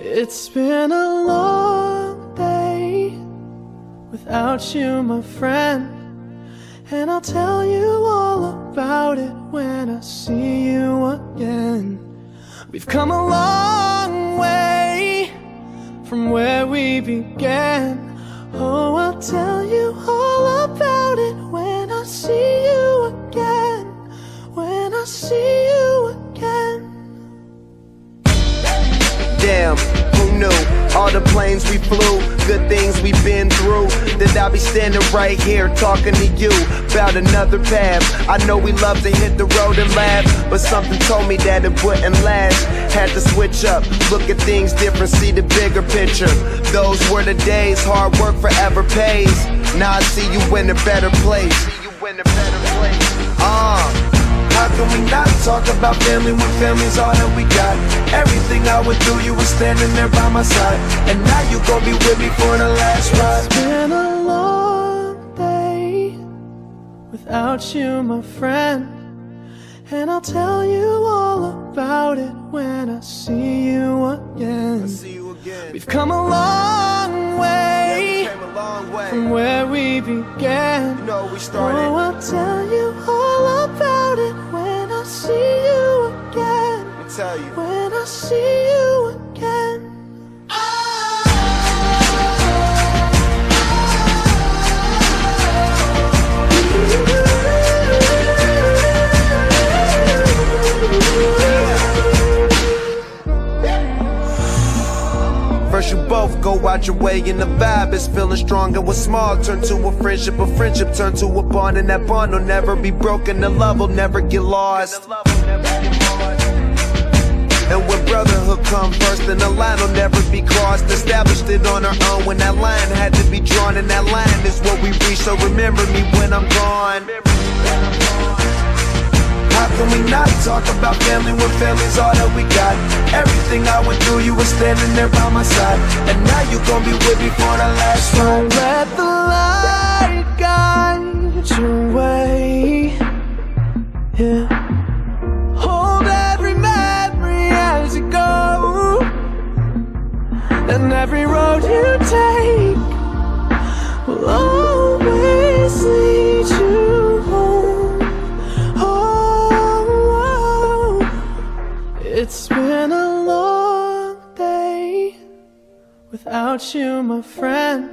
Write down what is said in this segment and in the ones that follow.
It's been a long day without you, my friend, and I'll tell you all about it when I see you again. We've come a long way from where we began. Oh, I'll tell you all about it when I see you again. When I see you again. Damn, who knew? All the planes we flew, good things we've been through, that I'll be standing right here talking to you about another path. I know we love to hit the road and laugh, but something told me that it wouldn't last. Had to switch up, look at things different, see the bigger picture. Those were the days, hard work forever pays. Now I see you in a better place. How can we not talk about family when family's all that we got? Everything I went through, you were standing there by my side, and now you gon' be with me for the last ride. It's been a long day without you, my friend, and I'll tell you all about it when I see you again. We've come a long way, from where we began. You know we started. Oh, I'll tell you all about it when I see you again. Let me tell you. When I see you again. First you both go out your way and the vibe is feeling strong, and what's small turn to a friendship turn to a bond, and that bond will never be broken, the love will never get lost. And when brotherhood come first, then the line will never be crossed. Established it on our own when that line had to be drawn, and that line is what we reach, so remember me when I'm gone. How can we not talk about family when family's all that we got? Everything I went through, you were standing there by my side, and now you gon' be with me for the last ride. Don't let the light guide your way. Yeah. Hold every memory as you go, and every road you take will always lead you home. It's been a long day without you, my friend,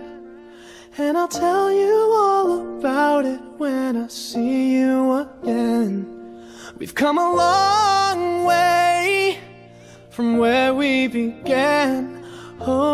and I'll tell you all about it when I see you again. We've come a long way from where we began. Oh,